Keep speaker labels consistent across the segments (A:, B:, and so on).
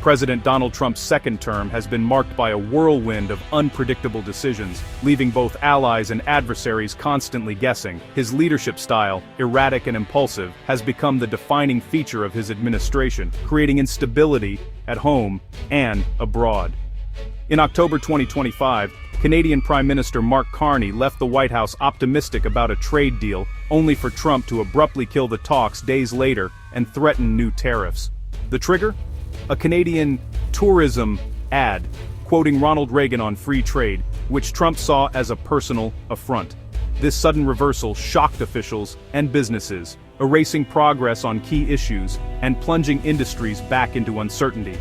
A: President Donald Trump's second term has been marked by a whirlwind of unpredictable decisions, leaving both allies and adversaries constantly guessing. His leadership style, erratic and impulsive, has become the defining feature of his administration, creating instability at home and abroad. In October 2025, Canadian Prime Minister Mark Carney left the White House optimistic about a trade deal, only for Trump to abruptly kill the talks days later and threaten new tariffs. The trigger? A Canadian tourism ad, quoting Ronald Reagan on free trade, which Trump saw as a personal affront. This sudden reversal shocked officials and businesses, erasing progress on key issues and plunging industries back into uncertainty.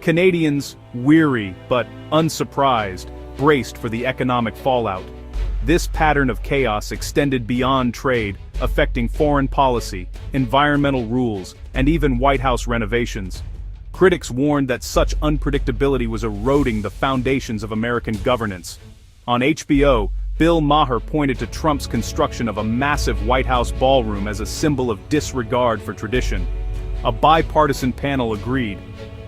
A: Canadians, weary but unsurprised, braced for the economic fallout. This pattern of chaos extended beyond trade, affecting foreign policy, environmental rules, and even White House renovations. Critics warned that such unpredictability was eroding the foundations of American governance. On HBO, Bill Maher pointed to Trump's construction of a massive White House ballroom as a symbol of disregard for tradition. A bipartisan panel agreed.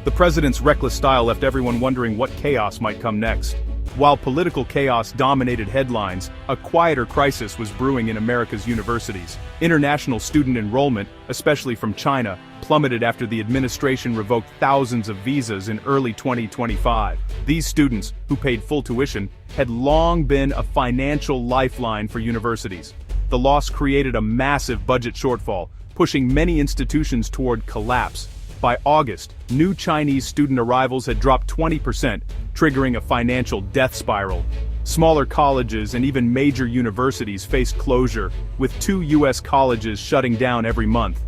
A: The president's reckless style left everyone wondering what chaos might come next. While political chaos dominated headlines, a quieter crisis was brewing in America's universities. International student enrollment, especially from China, plummeted after the administration revoked thousands of visas in early 2025. These students, who paid full tuition, had long been a financial lifeline for universities. The loss created a massive budget shortfall, pushing many institutions toward collapse. By August, new Chinese student arrivals had dropped 20%, triggering a financial death spiral. Smaller colleges and even major universities faced closure, with 2 U.S. colleges shutting down every month.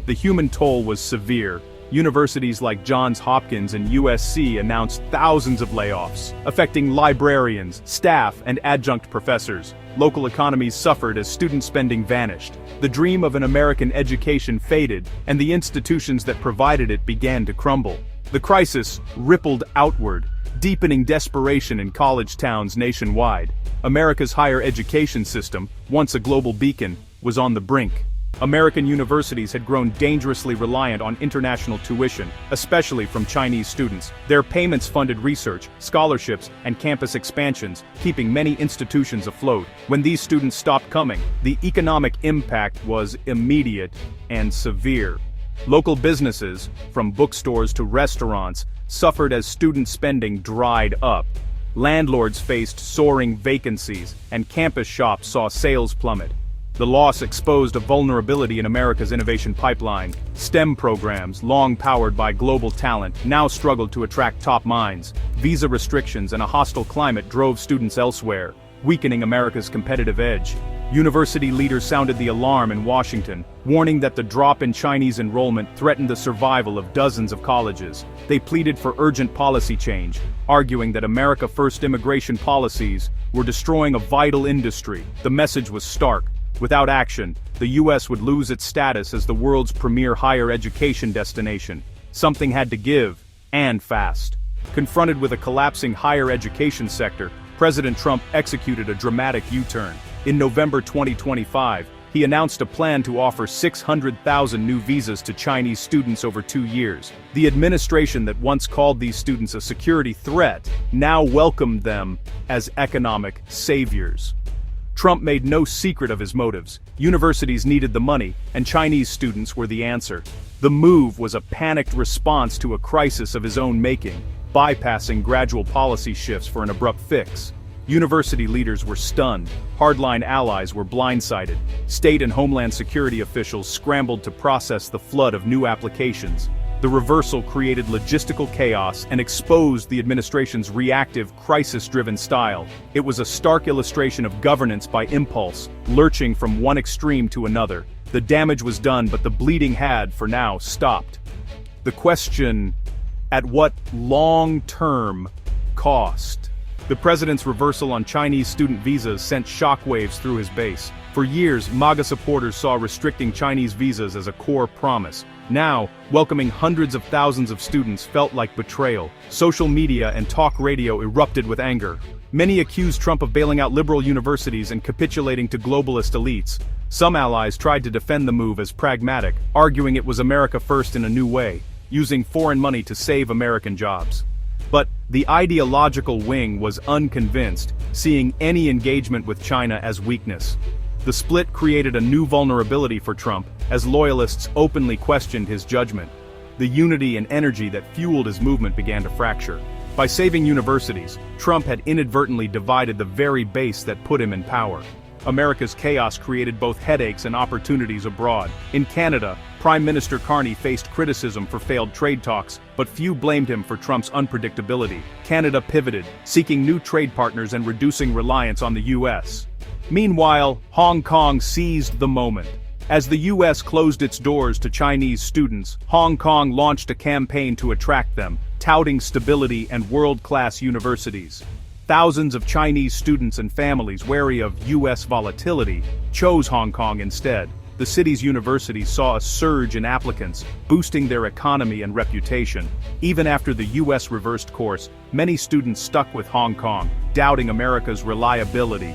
A: The human toll was severe. Universities like Johns Hopkins and USC announced thousands of layoffs, affecting librarians, staff, and adjunct professors. Local economies suffered as student spending vanished. The dream of an American education faded, and the institutions that provided it began to crumble. The crisis rippled outward, deepening desperation in college towns nationwide. America's higher education system, once a global beacon, was on the brink. American universities had grown dangerously reliant on international tuition, especially from Chinese students. Their payments funded research, scholarships, and campus expansions, keeping many institutions afloat. When these students stopped coming, the economic impact was immediate and severe. Local businesses, from bookstores to restaurants, suffered as student spending dried up. Landlords faced soaring vacancies, and campus shops saw sales plummet. The loss exposed a vulnerability in America's innovation pipeline. STEM programs, long powered by global talent, now struggled to attract top minds. Visa restrictions and a hostile climate drove students elsewhere, weakening America's competitive edge. University leaders sounded the alarm in Washington, warning that the drop in Chinese enrollment threatened the survival of dozens of colleges. They pleaded for urgent policy change, arguing that America First immigration policies were destroying a vital industry. The message was stark. Without action, the U.S. would lose its status as the world's premier higher education destination. Something had to give, and fast. Confronted with a collapsing higher education sector, President Trump executed a dramatic U-turn. In November 2025, he announced a plan to offer 600,000 new visas to Chinese students over 2 years. The administration that once called these students a security threat now welcomed them as economic saviors. Trump made no secret of his motives. Universities needed the money, and Chinese students were the answer. The move was a panicked response to a crisis of his own making, bypassing gradual policy shifts for an abrupt fix. University leaders were stunned, hardline allies were blindsided, state and homeland security officials scrambled to process the flood of new applications. The reversal created logistical chaos and exposed the administration's reactive, crisis-driven style. It was a stark illustration of governance by impulse, lurching from one extreme to another. The damage was done, but the bleeding had, for now, stopped. The question: at what long-term cost? The president's reversal on Chinese student visas sent shockwaves through his base. For years, MAGA supporters saw restricting Chinese visas as a core promise. Now, welcoming hundreds of thousands of students felt like betrayal. Social media and talk radio erupted with anger. Many accused Trump of bailing out liberal universities and capitulating to globalist elites. Some allies tried to defend the move as pragmatic, arguing it was America first in a new way. using foreign money to save American jobs. But the ideological wing was unconvinced, seeing any engagement with China as weakness. The split created a new vulnerability for Trump, as loyalists openly questioned his judgment. The unity and energy that fueled his movement began to fracture. By saving universities, Trump had inadvertently divided the very base that put him in power. America's chaos created both headaches and opportunities abroad. In Canada, Prime Minister Carney faced criticism for failed trade talks, but few blamed him for Trump's unpredictability. Canada pivoted, seeking new trade partners and reducing reliance on the U.S. Meanwhile, Hong Kong seized the moment. As the U.S. closed its doors to Chinese students, Hong Kong launched a campaign to attract them, touting stability and world-class universities. Thousands of Chinese students and families wary of U.S. volatility chose Hong Kong instead. The city's universities saw a surge in applicants, boosting their economy and reputation. Even after the U.S. reversed course, many students stuck with Hong Kong, doubting America's reliability.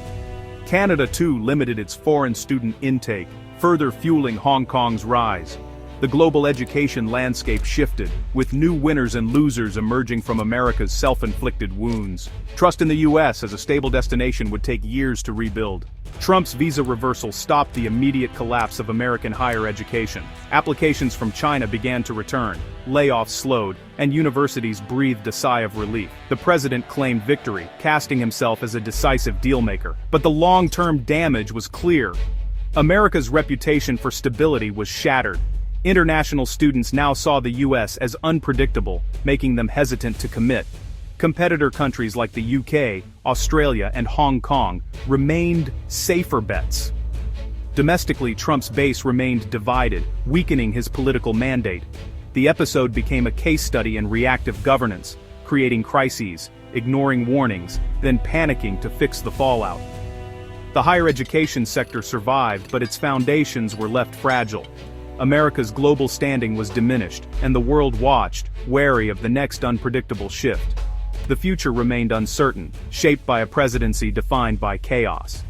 A: Canada too limited its foreign student intake, further fueling Hong Kong's rise. The global education landscape shifted, with new winners and losers emerging from America's self-inflicted wounds. Trust in the U.S. as a stable destination would take years to rebuild. Trump's visa reversal stopped the immediate collapse of American higher education. Applications from China began to return, layoffs slowed, and universities breathed a sigh of relief. The president claimed victory, casting himself as a decisive dealmaker. But the long-term damage was clear. America's reputation for stability was shattered. International students now saw the U.S. as unpredictable, making them hesitant to commit. Competitor countries like the UK, Australia, and Hong Kong remained safer bets. Domestically, Trump's base remained divided, weakening his political mandate. The episode became a case study in reactive governance, creating crises, ignoring warnings, then panicking to fix the fallout. The higher education sector survived, but its foundations were left fragile. America's global standing was diminished, and the world watched, wary of the next unpredictable shift. The future remained uncertain, shaped by a presidency defined by chaos.